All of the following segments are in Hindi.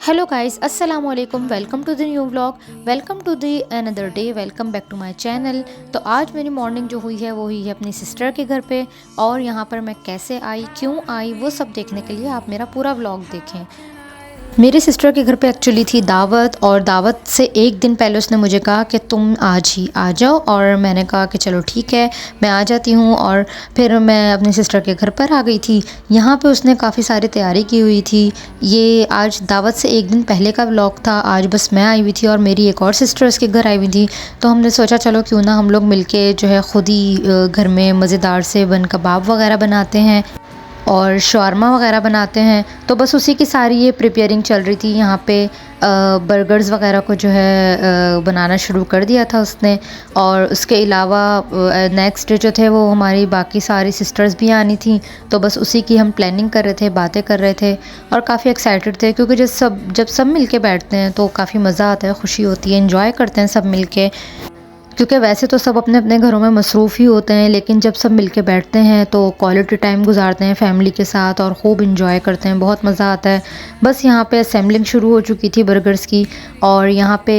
हेलो गाइस, अस्सलाम वालेकुम। Welcome to the new vlog, welcome to the another day, welcome back to my channel. तो आज मेरी मॉर्निंग जो हुई है वो हुई है अपनी सिस्टर के घर पे। और यहाँ पर मैं कैसे आई, क्यों आई, वो सब देखने के लिए आप मेरा पूरा व्लॉग देखें। मेरे सिस्टर के घर पे एक्चुअली थी दावत, और दावत से एक दिन पहले उसने मुझे कहा कि तुम आज ही आ जाओ। और मैंने कहा कि चलो ठीक है, मैं आ जाती हूँ। और फिर मैं अपनी सिस्टर के घर पर आ गई थी। यहाँ पे उसने काफ़ी सारी तैयारी की हुई थी। ये आज दावत से एक दिन पहले का व्लॉग था। आज बस मैं आई हुई थी और मेरी एक और सिस्टर उसके घर आई हुई थी। तो हमने सोचा चलो क्यों ना हम लोग मिलके जो है ख़ुद ही घर में मज़ेदार से बन कबाब वगैरह बनाते हैं और शवारमा वगैरह बनाते हैं। तो बस उसी की सारी ये प्रिपेयरिंग चल रही थी। यहाँ पे बर्गर्स वगैरह को जो है बनाना शुरू कर दिया था उसने। और उसके अलावा नेक्स्ट डे जो थे वो हमारी बाकी सारी सिस्टर्स भी आनी थी। तो बस उसी की हम प्लानिंग कर रहे थे, बातें कर रहे थे और काफ़ी एक्साइटेड थे, क्योंकि जब सब मिल के बैठते हैं तो काफ़ी मज़ा आता है, खुशी होती है, इन्जॉय करते हैं सब मिल के। क्योंकि वैसे तो सब अपने अपने घरों में मसरूफ़ ही होते हैं, लेकिन जब सब मिलके बैठते हैं तो क्वालिटी टाइम गुजारते हैं फैमिली के साथ और खूब इंजॉय करते हैं, बहुत मज़ा आता है। बस यहाँ पे असेंबलिंग शुरू हो चुकी थी बर्गर्स की। और यहाँ पे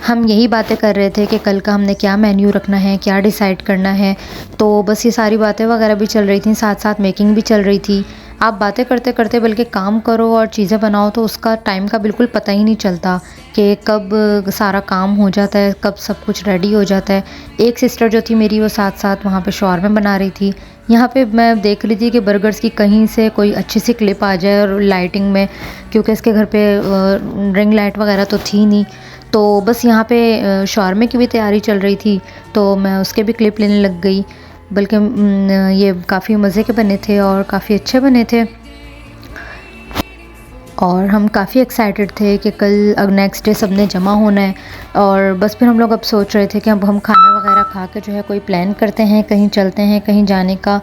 हम यही बातें कर रहे थे कि कल का हमने क्या मेन्यू रखना है, क्या डिसाइड करना है। तो बस ये सारी बातें वगैरह भी चल रही थी, साथ साथ मेकिंग भी चल रही थी। आप बातें करते करते बल्कि काम करो और चीज़ें बनाओ तो उसका टाइम का बिल्कुल पता ही नहीं चलता कि कब सारा काम हो जाता है, कब सब कुछ रेडी हो जाता है। एक सिस्टर जो थी मेरी वो साथ साथ वहाँ पे शॉर्मा बना रही थी। यहाँ पे मैं देख रही थी कि बर्गर्स की कहीं से कोई अच्छी सी क्लिप आ जाए और लाइटिंग में, क्योंकि इसके घर पे रिंग लाइट वगैरह तो थी नहीं। तो बस यहाँ पे शॉर्मे की भी तैयारी चल रही थी, तो मैं उसके भी क्लिप लेने लग गई। बल्कि ये काफ़ी मज़े के बने थे और काफ़ी अच्छे बने थे। और हम काफ़ी एक्साइटेड थे कि कल अब नेक्स्ट डे सब ने जमा होना है। और बस फिर हम लोग अब सोच रहे थे कि अब हम खाना वगैरह खा के जो है कोई प्लान करते हैं, कहीं चलते हैं, कहीं जाने का।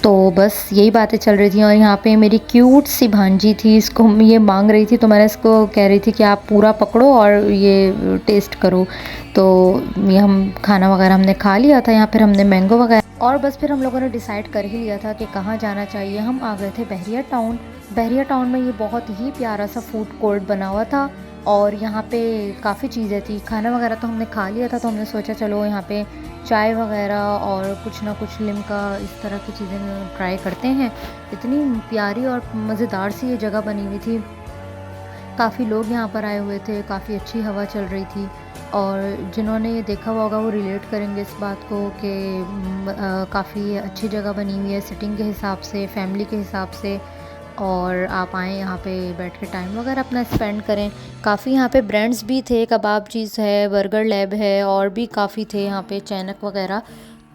तो बस यही बातें चल रही थी। और यहाँ पे मेरी क्यूट सी भांजी थी, इसको ये मांग रही थी, तो मैंने इसको कह रही थी कि आप पूरा पकड़ो और ये टेस्ट करो। तो ये हम खाना वगैरह हमने खा लिया था। यहाँ फिर हमने मैंगो वगैरह, और बस फिर हम लोगों ने डिसाइड कर ही लिया था कि कहाँ जाना चाहिए। हम आ गए थे बहरिया टाउन। बहरिया टाउन में ये बहुत ही प्यारा सा फूड कोर्ट बना हुआ था। और यहाँ पे काफ़ी चीज़ें थी, खाना वगैरह तो हमने खा लिया था। तो हमने सोचा चलो यहाँ पे चाय वगैरह और कुछ ना कुछ लिम्का, इस तरह की चीज़ें ट्राई करते हैं। इतनी प्यारी और मज़ेदार सी ये जगह बनी हुई थी। काफ़ी लोग यहाँ पर आए हुए थे, काफ़ी अच्छी हवा चल रही थी। और जिन्होंने ये देखा हुआ होगा वो रिलेट करेंगे इस बात को कि काफ़ी अच्छी जगह बनी हुई है सिटिंग के हिसाब से, फैमिली के हिसाब से। और आप आएँ यहाँ पे बैठ के टाइम वगैरह अपना स्पेंड करें। काफ़ी यहाँ पे ब्रांड्स भी थे, कबाब चीज़ है, बर्गर लैब है, और भी काफ़ी थे यहाँ पे, चैनक वगैरह।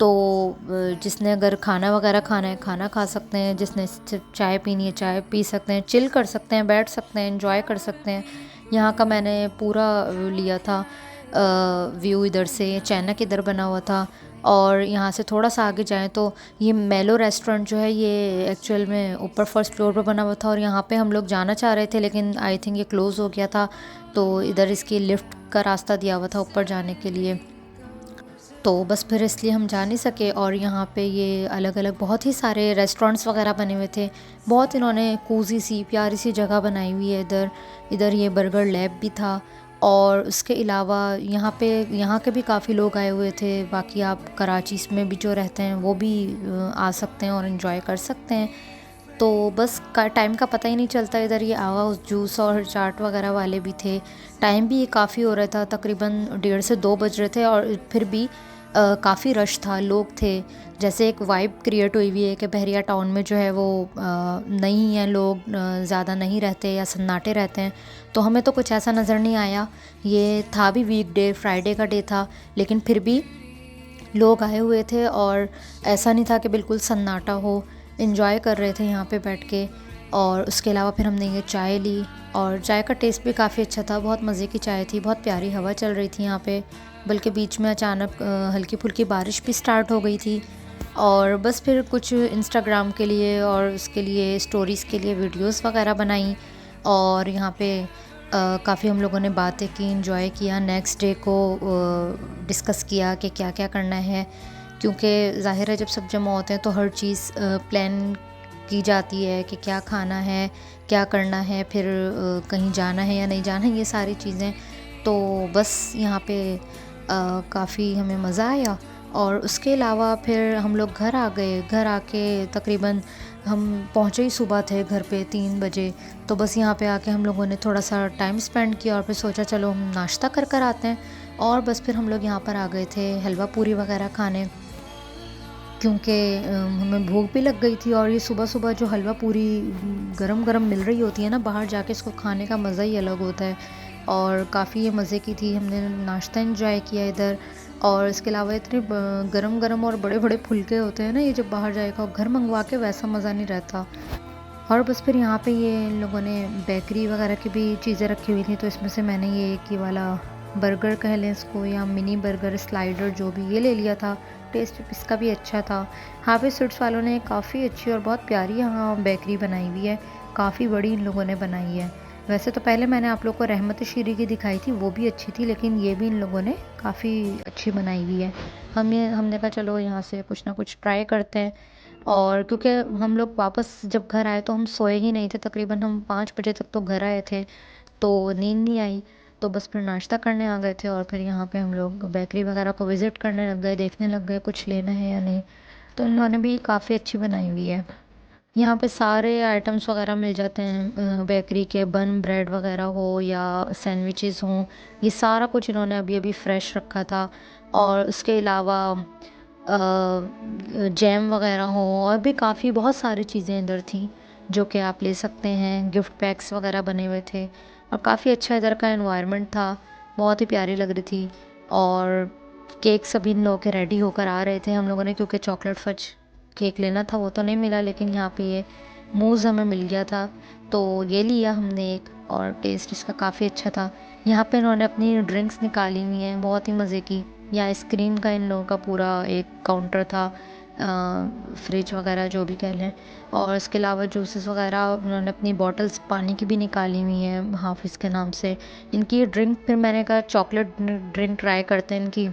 तो जिसने अगर खाना वगैरह खाना है खाना खा सकते हैं, जिसने सिर्फ चाय पीनी है चाय पी सकते हैं, चिल कर सकते हैं, बैठ सकते हैं, एंजॉय कर सकते हैं। यहाँ का मैंने पूरा लिया था व्यू। इधर से चैनक इधर बना हुआ था। और यहाँ से थोड़ा सा आगे जाएं तो ये मेलो रेस्टोरेंट जो है ये एक्चुअल में ऊपर फर्स्ट फ्लोर पर बना हुआ था। और यहाँ पे हम लोग जाना चाह रहे थे, लेकिन आई थिंक ये क्लोज़ हो गया था। तो इधर इसकी लिफ्ट का रास्ता दिया हुआ था ऊपर जाने के लिए, तो बस फिर इसलिए हम जा नहीं सके। और यहाँ पे ये अलग अलग बहुत ही सारे रेस्टोरेंट्स वगैरह बने हुए थे। बहुत इन्होंने कूजी सी प्यारी सी जगह बनाई हुई है इधर। इधर ये बर्गर लैब भी था। और उसके अलावा यहाँ के भी काफ़ी लोग आए हुए थे। बाकी आप कराची में भी जो रहते हैं वो भी आ सकते हैं और इन्जॉय कर सकते हैं। तो बस का टाइम का पता ही नहीं चलता। इधर ये आवा जूस और चाट वगैरह वाले भी थे। टाइम भी काफ़ी हो रहा था, तकरीबन 1:30 से 2 बज रहे थे। और फिर भी काफ़ी रश था, लोग थे। जैसे एक वाइब क्रिएट हुई हुई है कि बहरिया टाउन में जो है वो नहीं है, लोग ज़्यादा नहीं रहते या सन्नाटे रहते हैं। तो हमें तो कुछ ऐसा नज़र नहीं आया। ये था भी वीकडे, फ्राइडे का डे था, लेकिन फिर भी लोग आए हुए थे। और ऐसा नहीं था कि बिल्कुल सन्नाटा हो, इन्जॉय कर रहे थे यहाँ पे बैठ के। और उसके अलावा फिर हमने ये चाय ली, और चाय का टेस्ट भी काफ़ी अच्छा था, बहुत मज़े की चाय थी, बहुत प्यारी हवा चल रही थी यहाँ पे। बल्कि बीच में अचानक हल्की फुल्की बारिश भी स्टार्ट हो गई थी। और बस फिर कुछ इंस्टाग्राम के लिए और उसके लिए स्टोरीज़ के लिए वीडियोस वगैरह बनाई। और यहाँ पे काफ़ी हम लोगों ने बातें की, इंजॉय किया। नेक्स्ट डे को डिस्कस किया कि क्या क्या करना है, क्योंकि ज़ाहिर है जब सब जमा होते हैं तो हर चीज़ प्लान की जाती है कि क्या खाना है, क्या करना है, फिर कहीं जाना है या नहीं जाना है, ये सारी चीज़ें। तो बस यहाँ पे काफ़ी हमें मज़ा आया। और उसके अलावा फिर हम लोग घर आ गए। घर आके तकरीबन हम पहुँचे ही सुबह थे घर पे 3 बजे। तो बस यहाँ पे आके हम लोगों ने थोड़ा सा टाइम स्पेंड किया और फिर सोचा चलो हम नाश्ता कर कर आते हैं। और बस फिर हम लोग यहाँ पर आ गए थे हलवा पूरी वगैरह खाने, क्योंकि हमें भूख भी लग गई थी। और ये सुबह-सुबह जो हलवा पूरी गरम-गरम मिल रही होती है ना, बाहर जाके इसको खाने का मज़ा ही अलग होता है। और काफ़ी ये मज़े की थी। हमने नाश्ता एंजॉय किया इधर। और इसके अलावा इतने गरम-गरम और बड़े-बड़े फुलके होते हैं ना, ये जब बाहर जाएगा घर मंगवा के वैसा मज़ा नहीं रहता। और बस फिर यहाँ पे ये इन लोगों ने बेकरी वगैरह की भी चीज़ें रखी हुई थी, तो इसमें से मैंने ये एक ये वाला बर्गर कह लें इसको, या मिनी बर्गर स्लाइडर जो भी, ये ले लिया था। टेस्ट इसका भी अच्छा था। यहाँ पे स्वीट्स वालों ने काफ़ी अच्छी और बहुत प्यारी यहाँ बेकरी बनाई हुई है, काफ़ी बड़ी इन लोगों ने बनाई है। वैसे तो पहले मैंने आप लोग को रहमत शीरी की दिखाई थी, वो भी अच्छी थी, लेकिन ये भी इन लोगों ने काफ़ी अच्छी बनाई हुई है। हमने कहा चलो यहाँ से कुछ ना कुछ ट्राई करते हैं। और क्योंकि हम लोग वापस जब घर आए तो हम सोए ही नहीं थे, तकरीबन हम 5 बजे तक तो घर आए थे, तो नींद नहीं आई। तो बस फिर नाश्ता करने आ गए थे और फिर यहाँ पे हम लोग बेकरी वगैरह को विज़िट करने लग गए, देखने लग गए कुछ लेना है या नहीं। तो इन्होंने भी काफ़ी अच्छी बनाई हुई है। यहाँ पे सारे आइटम्स वगैरह मिल जाते हैं, बेकरी के बन ब्रेड वगैरह हो या सैंडविचेस हों, ये सारा कुछ इन्होंने अभी अभी फ्रेश रखा था। और उसके अलावा जैम वगैरह हो, और भी काफ़ी बहुत सारी चीज़ें इधर थी जो कि आप ले सकते हैं। गिफ्ट पैक्स वगैरह बने हुए थे और काफ़ी अच्छा इधर का एनवायरनमेंट था, बहुत ही प्यारी लग रही थी। और केक सभी इन लोगों के रेडी होकर आ रहे थे। हम लोगों ने क्योंकि चॉकलेट फज केक लेना था, वो तो नहीं मिला, लेकिन यहाँ पे ये मूज़ हमें मिल गया था, तो ये लिया हमने एक। और टेस्ट इसका काफ़ी अच्छा था। यहाँ पे इन्होंने अपनी ड्रिंक्स निकाली हुई हैं, बहुत ही मज़े की। या आइसक्रीम का इन लोगों का पूरा एक काउंटर था, फ्रिज वगैरह जो भी कह लें। और इसके अलावा जूसेस वगैरह उन्होंने अपनी बॉटल्स पानी की भी निकाली हुई हैं हाफिज़ के नाम से। इनकी ये ड्रिंक, फिर मैंने कहा चॉकलेट ड्रिंक ट्राई करते हैं इनकी,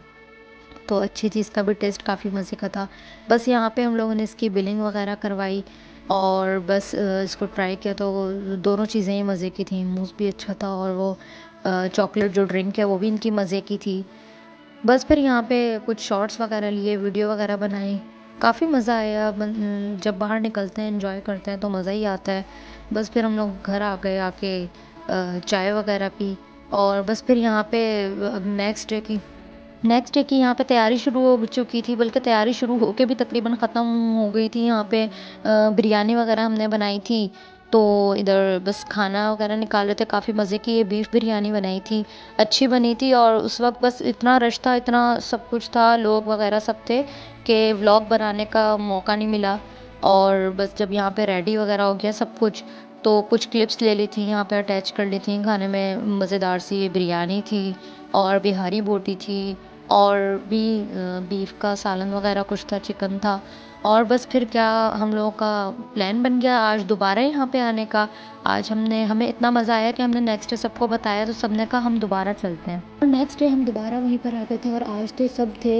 तो अच्छी थी, इसका भी टेस्ट काफ़ी मज़े का था। बस यहाँ पे हम लोगों ने इसकी बिलिंग वगैरह करवाई और बस इसको ट्राई किया, तो दोनों चीज़ें ही मज़े की थी। मूज़ भी अच्छा था और वो चॉकलेट जो ड्रिंक है वो भी इनकी मज़े की थी। बस फिर यहाँ पे कुछ शॉर्ट्स वगैरह लिए, वीडियो वगैरह बनाई, काफ़ी मज़ा आया। जब बाहर निकलते हैं एंजॉय करते हैं तो मज़ा ही आता है। बस फिर हम लोग घर आ गए, आके चाय वगैरह पी। और बस फिर यहाँ पे नेक्स्ट डे की यहाँ पे तैयारी शुरू हो चुकी थी, बल्कि तैयारी शुरू होके भी तकरीबन ख़त्म हो गई थी। यहाँ पे बिरयानी वगैरह हमने बनाई थी, तो इधर बस खाना वगैरह निकाल रहे थे। काफ़ी मज़े की ये बीफ बिरयानी बनाई थी, अच्छी बनी थी। और उस वक्त बस इतना रश था, इतना सब कुछ था, लोग वगैरह सब थे कि व्लॉग बनाने का मौका नहीं मिला। और बस जब यहाँ पे रेडी वगैरह हो गया सब कुछ, तो कुछ क्लिप्स ले ली थी, यहाँ पे अटैच कर ली थी। खाने में मज़ेदार सी बिरयानी थी और बिहारी बोटी थी और भी बीफ का सालन वगैरह कुछ था, चिकन था। और बस फिर क्या, हम लोगों का प्लान बन गया आज दोबारा यहाँ पे आने का। आज हमें इतना मज़ा आया कि हमने नेक्स्ट डे सबको बताया, तो सबने कहा हम दोबारा चलते हैं। और नेक्स्ट डे हम दोबारा वहीं पर आ गए थे। और आज तो सब थे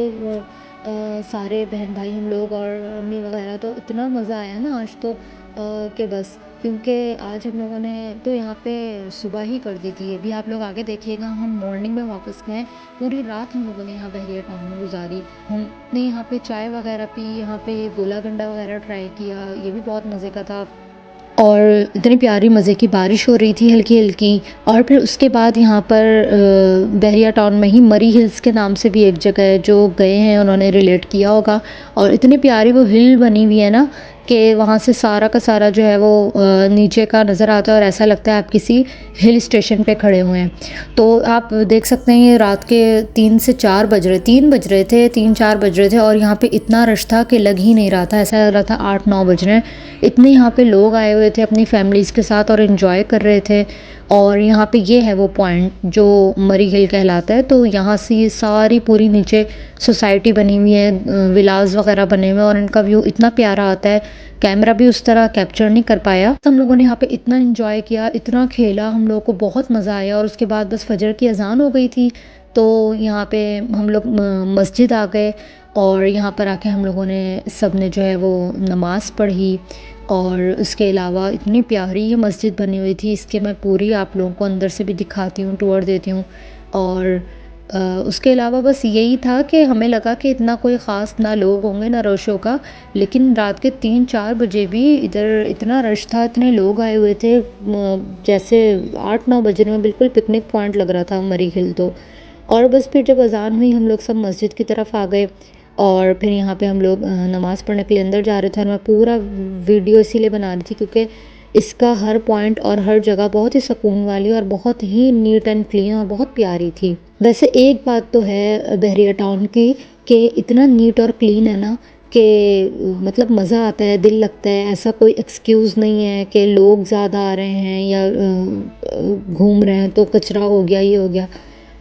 सारे बहन भाई हम लोग और अम्मी वगैरह, तो इतना मज़ा आया ना आज तो कि बस। क्योंकि आज हम लोगों ने तो यहाँ पे सुबह ही कर दी थी। अभी आप लोग आगे देखिएगा, हम मॉर्निंग में वापस गए, पूरी रात हम लोगों ने यहाँ बहरिया टाउन में गुजारी। हमने यहाँ पे चाय वगैरह पी, यहाँ पे गोला गंडा वगैरह ट्राई किया, ये भी बहुत मज़े का था। और इतनी प्यारी मज़े की बारिश हो रही थी हल्की हल्की। और फिर उसके बाद यहाँ पर बहरिया टाउन में ही मरी हिल्स के नाम से भी एक जगह है, जो गए हैं उन्होंने रिलेट किया होगा। और इतनी प्यारी वो हिल बनी हुई है ना, कि वहाँ से सारा का सारा जो है वो नीचे का नज़र आता है और ऐसा लगता है आप किसी हिल स्टेशन पे खड़े हुए हैं। तो आप देख सकते हैं, ये रात के 3 बज रहे थे, 3-4 बज रहे थे, और यहाँ पे इतना रश था कि लग ही नहीं रहा था, ऐसा लग रहा था 8-9 बज रहे हैं। इतने यहाँ पे लोग आए हुए थे अपनी फैमिलीज़ के साथ और इन्जॉय कर रहे थे। और यहाँ पे ये है वो पॉइंट जो मरी हिल कहलाता है। तो यहाँ से ये सारी पूरी नीचे सोसाइटी बनी हुई है, विलाज वगैरह बने हुए हैं, और इनका व्यू इतना प्यारा आता है, कैमरा भी उस तरह कैप्चर नहीं कर पाया। हम लोगों ने यहाँ पे इतना इन्जॉय किया, इतना खेला, हम लोगों को बहुत मज़ा आया। और उसके बाद बस फजर की अजान हो गई थी, तो यहाँ पे हम लोग मस्जिद आ गए। और यहाँ पर आके हम लोगों ने सब ने जो है वो नमाज़ पढ़ी। और उसके अलावा इतनी प्यारी ये मस्जिद बनी हुई थी, इसके मैं पूरी आप लोगों को अंदर से भी दिखाती हूँ, टूर देती हूँ। और उसके अलावा बस यही था कि हमें लगा कि इतना कोई ख़ास ना लोग होंगे ना रश होगा, लेकिन रात के 3-4 बजे भी इधर इतना रश था, इतने लोग आए हुए थे, जैसे 8-9 बज रहे हैं, बिल्कुल पिकनिक पॉइंट लग रहा था मरी हिल तो। और बस फिर जब अज़ान हुई हम लोग सब मस्जिद की तरफ आ गए और फिर यहाँ पे हम लोग नमाज़ पढ़ने के लिए अंदर जा रहे थे। और मैं पूरा वीडियो इसीलिए बना रही थी क्योंकि इसका हर पॉइंट और हर जगह बहुत ही सुकून वाली और बहुत ही नीट एंड क्लीन और बहुत प्यारी थी। वैसे एक बात तो है बहरिया टाउन की, कि इतना नीट और क्लीन है ना कि मतलब मज़ा आता है, दिल लगता है। ऐसा कोई एक्सक्यूज़ नहीं है कि लोग ज़्यादा आ रहे हैं या घूम रहे हैं तो कचरा हो गया, ये हो गया।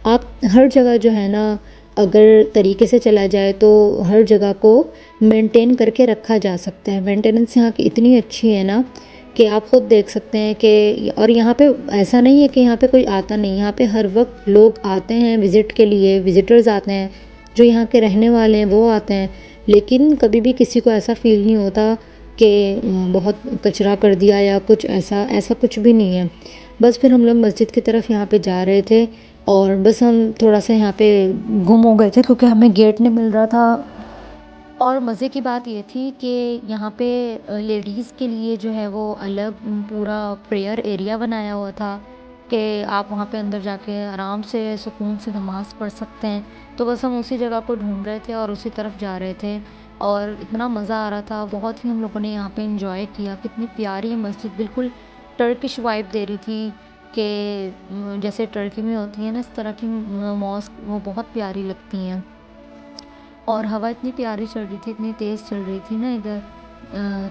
आप हर जगह जो है ना, अगर तरीके से चला जाए तो हर जगह को मेंटेन करके रखा जा सकता है। मेंटेनेंस यहाँ की इतनी अच्छी है ना कि आप खुद देख सकते हैं कि, और यहाँ पे ऐसा नहीं है कि यहाँ पे कोई आता नहीं, यहाँ पे हर वक्त लोग आते हैं विज़िट के लिए, विज़िटर्स आते हैं, जो यहाँ के रहने वाले हैं वो आते हैं। लेकिन कभी भी किसी को ऐसा फील नहीं होता कि बहुत कचरा कर दिया या कुछ ऐसा, ऐसा कुछ भी नहीं है। बस फिर हम लोग मस्जिद की तरफ यहाँ पे जा रहे थे और बस हम थोड़ा सा यहाँ पे गुम हो गए थे क्योंकि हमें गेट नहीं मिल रहा था। और मज़े की बात ये थी कि यहाँ पे लेडीज़ के लिए जो है वो अलग पूरा प्रेयर एरिया बनाया हुआ था कि आप वहाँ पे अंदर जाके आराम से सुकून से नमाज़ पढ़ सकते हैं। तो बस हम उसी जगह को ढूंढ रहे थे और उसी तरफ जा रहे थे और इतना मज़ा आ रहा था, बहुत ही हम लोगों ने यहाँ पे इंजॉय किया। कितनी प्यारी मस्जिद, बिल्कुल टर्किश वाइब दे रही थी कि जैसे टर्की में होती है ना, इस तरह की मॉस्क वो बहुत प्यारी लगती हैं। और हवा इतनी प्यारी चल रही थी, इतनी तेज़ चल रही थी ना इधर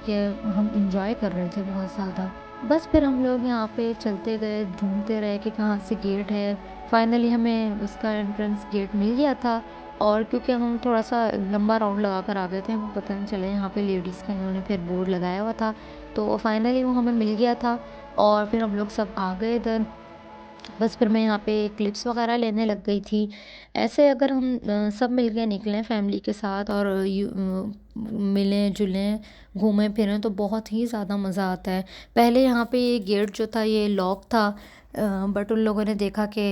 कि हम इंजॉय कर रहे थे बहुत ज़्यादा। बस फिर हम लोग यहाँ पे चलते गए, ढूंढते रहे कि कहाँ से गेट है। फाइनली हमें उसका एंट्रेंस गेट मिल गया था। और क्योंकि हम थोड़ा सा लंबा राउंड लगा कर आ गए थे, हमें पता नहीं चला यहाँ पे लेडीज़ का इन्होंने फिर बोर्ड लगाया हुआ था, तो फाइनली वो हमें मिल गया था। और फिर हम लोग सब आ गए इधर। बस फिर मैं यहाँ पे क्लिप्स वगैरह लेने लग गई थी। ऐसे अगर हम सब मिल के निकलें फैमिली के साथ और मिलें जुलें, घूमें फिरें तो बहुत ही ज़्यादा मज़ा आता है। पहले यहाँ पे ये गेट जो था ये लॉक था, बट उन लोगों ने देखा कि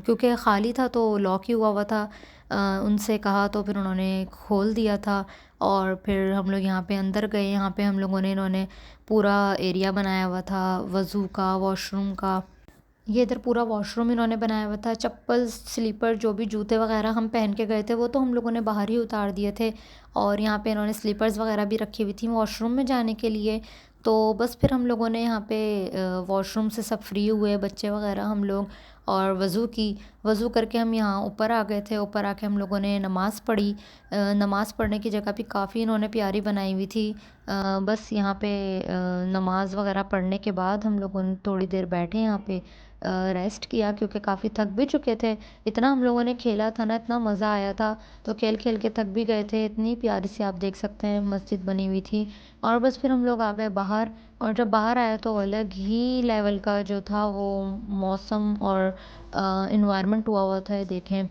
क्योंकि ख़ाली था तो लॉक ही हुआ हुआ था। उनसे कहा तो फिर उन्होंने खोल दिया था। और फिर हम लोग यहाँ पे अंदर गए, यहाँ पे हम लोगों ने, इन्होंने पूरा एरिया बनाया हुआ था वज़ू का, वॉशरूम का। ये इधर पूरा वॉशरूम इन्होंने बनाया हुआ था। चप्पल, स्लीपर, जो भी जूते वगैरह हम पहन के गए थे वो तो हम लोगों ने बाहर ही उतार दिए थे। और यहाँ पे इन्होंने स्लीपर्स वगैरह भी रखी हुई थी वॉशरूम में जाने के लिए। तो बस फिर हम लोगों ने यहाँ पे वॉशरूम से सब फ्री हुए, बच्चे वगैरह हम लोग, और वज़ू करके हम यहाँ ऊपर आ गए थे। ऊपर आके हम लोगों ने नमाज़ पढ़ी। नमाज़ पढ़ने की जगह भी काफ़ी इन्होंने प्यारी बनाई हुई थी। बस यहाँ पे नमाज़ वगैरह पढ़ने के बाद हम लोगों ने थोड़ी देर बैठे यहाँ पे, रेस्ट किया क्योंकि काफ़ी थक भी चुके थे। इतना हम लोगों ने खेला था ना, इतना मज़ा आया था, तो खेल खेल के थक भी गए थे। इतनी प्यारी सी आप देख सकते हैं मस्जिद बनी हुई थी। और बस फिर हम लोग आ गए बाहर। और जब बाहर आए तो अलग ही लेवल का जो था वो मौसम और इन्वायरमेंट हुआ हुआ था, ये देखें।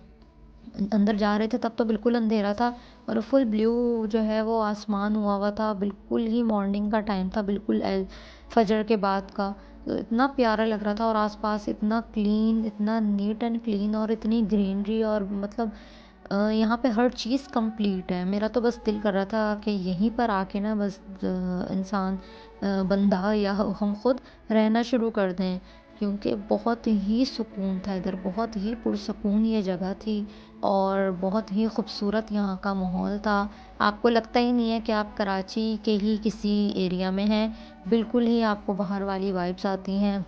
अंदर जा रहे थे तब तो बिल्कुल अंधेरा था और फुल ब्लू जो है वो आसमान हुआ हुआ था, बिल्कुल ही मॉर्निंग का टाइम था, बिल्कुल फजर के बाद का। तो इतना प्यारा लग रहा था और आसपास इतना क्लीन, इतना नीट एंड क्लीन और इतनी ग्रीनरी, और मतलब यहाँ पे हर चीज़ कंप्लीट है। मेरा तो बस दिल कर रहा था कि यहीं पर आके ना बस इंसान, बंदा या हम खुद रहना शुरू कर दें, क्योंकि बहुत ही सुकून था इधर, बहुत ही पुरसुकून ये जगह थी और बहुत ही खूबसूरत यहाँ का माहौल था। आपको लगता ही नहीं है कि आप कराची के ही किसी एरिया में हैं, बिल्कुल ही आपको बाहर वाली वाइब्स आती हैं।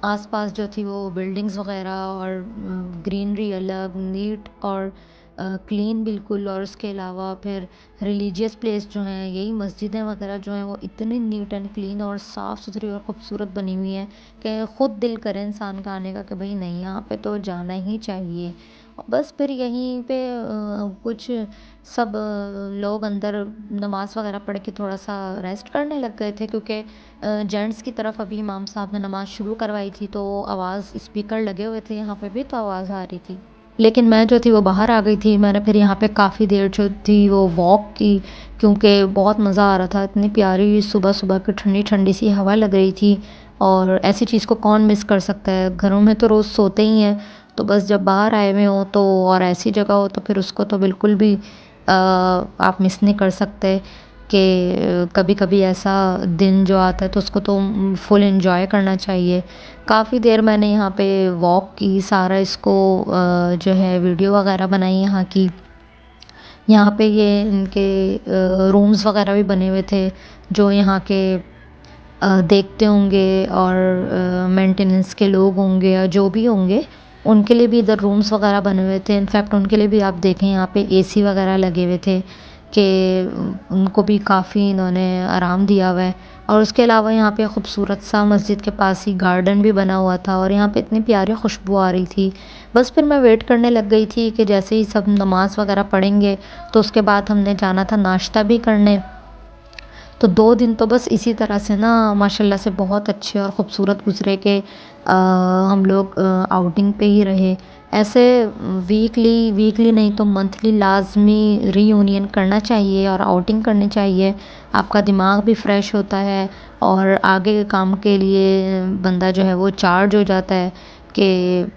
आसपास जो थी वो बिल्डिंग्स वगैरह और ग्रीनरी अलग, नीट और क्लीन बिल्कुल। और उसके अलावा फिर रिलीजियस प्लेस जो हैं, यही मस्जिदें वगैरह जो हैं वो इतनी नीट एंड क्लीन और साफ़ सुथरी और ख़ूबसूरत बनी हुई हैं कि ख़ुद दिल करे इंसान का आने का कि भाई नहीं, यहाँ पे तो जाना ही चाहिए। बस फिर यहीं पे कुछ सब लोग अंदर नमाज़ वगैरह पढ़ के थोड़ा सा रेस्ट करने लग गए थे, क्योंकि जेंट्स की तरफ अभी इमाम साहब ने नमाज़ शुरू करवाई थी तो आवाज़, स्पीकर लगे हुए थे यहाँ पे भी तो आवाज़ आ रही थी। लेकिन मैं जो थी वो बाहर आ गई थी। मैंने फिर यहाँ पे काफ़ी देर जो थी वो वॉक की, क्योंकि बहुत मज़ा आ रहा था। इतनी प्यारी सुबह-सुबह की ठंडी-ठंडी सी हवा लग रही थी और ऐसी चीज़ को कौन मिस कर सकता है। घरों में तो रोज़ सोते ही हैं, तो बस जब बाहर आए हुए हों तो और ऐसी जगह हो तो फिर उसको तो बिल्कुल भी आप मिस नहीं कर सकते कि कभी-कभी ऐसा दिन जो आता है तो उसको तो फुल एन्जॉय करना चाहिए। काफ़ी देर मैंने यहाँ पे वॉक की, सारा इसको जो है वीडियो वगैरह बनाई यहाँ की। यहाँ पे ये इनके रूम्स वगैरह भी बने हुए थे, जो यहाँ के देखते होंगे और मेंटेनेंस के लोग होंगे या जो भी होंगे, उनके लिए भी इधर रूम्स वगैरह बने हुए थे। इनफैक्ट उनके लिए भी आप देखें यहाँ पे एसी वगैरह लगे हुए थे कि उनको भी काफ़ी इन्होंने आराम दिया हुआ है। और उसके अलावा यहाँ पे खूबसूरत सा मस्जिद के पास ही गार्डन भी बना हुआ था और यहाँ पे इतनी प्यारी खुशबू आ रही थी। बस फिर मैं वेट करने लग गई थी कि जैसे ही सब नमाज़ वगैरह पढ़ेंगे तो उसके बाद हमने जाना था नाश्ता भी करने। तो 2 दिन तो बस इसी तरह से ना माशाल्लाह से बहुत अच्छे और ख़ूबसूरत गुज़रे कि हम लोग आउटिंग पे ही रहे। ऐसे वीकली वीकली नहीं तो मंथली लाज़मी रीयूनियन करना चाहिए और आउटिंग करनी चाहिए। आपका दिमाग भी फ्रेश होता है और आगे के काम के लिए बंदा जो है वो चार्ज हो जाता है कि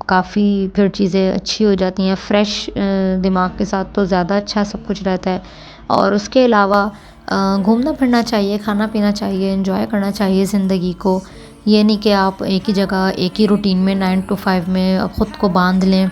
काफ़ी फिर चीज़ें अच्छी हो जाती हैं। फ्रेश दिमाग के साथ तो ज़्यादा अच्छा सब कुछ रहता है। और उसके अलावा घूमना फिरना चाहिए, खाना पीना चाहिए, एंजॉय करना चाहिए ज़िंदगी को। ये नहीं कि आप एक ही जगह, एक ही रूटीन में 9 टू 5 में ख़ुद को बांध लें।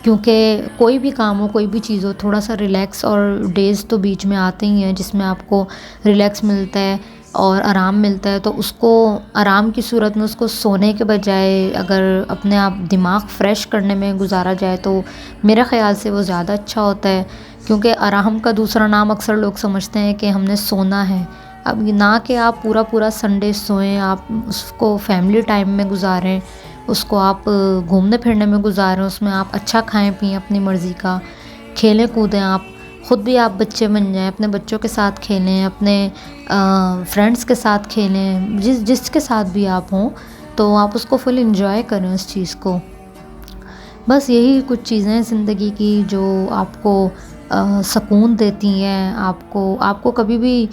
क्योंकि कोई भी काम हो, कोई भी चीज़ हो, थोड़ा-सा रिलैक्स और डेज़ तो बीच में आते ही हैं जिसमें आपको रिलैक्स मिलता है और आराम मिलता है। तो उसको आराम की सूरत में उसको सोने के बजाय अगर अपने आप दिमाग फ्रेश करने में गुज़ारा जाए तो मेरे ख़्याल से वो ज़्यादा अच्छा होता है। क्योंकि आराम का दूसरा नाम अक्सर लोग समझते हैं कि हमने सोना है। अब ये ना कि आप पूरा-पूरा संडे सोएँ, आप उसको फैमिली टाइम में गुज़ारें, उसको आप घूमने फिरने में गुज़ारें, उसमें आप अच्छा खाएँ-पिएँ अपनी मर्ज़ी का, खेलें-कूदें आप, खुद भी आप बच्चे बन जाएँ, अपने बच्चों के साथ खेलें, अपने फ्रेंड्स के साथ खेलें, जिसके साथ भी आप हों, तो आप उसको फुल एन्जॉय करें उस चीज़ को। बस यही कुछ चीज़ें हैं ज़िंदगी की जो आपको सुकून देती हैं, आपको आपको कभी भी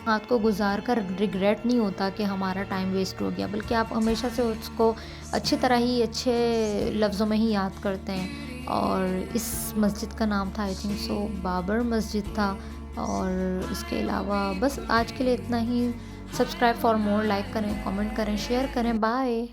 रात को गुज़ार कर रिग्रेट नहीं होता कि हमारा टाइम वेस्ट हो गया, बल्कि आप हमेशा से उसको अच्छी तरह ही अच्छे लफ्ज़ों में ही याद करते हैं। और इस मस्जिद का नाम था आई थिंक सो बाबर मस्जिद था। और इसके अलावा बस आज के लिए इतना ही। सब्सक्राइब फॉर मोर, लाइक करें, कमेंट करें, शेयर करें। बाय।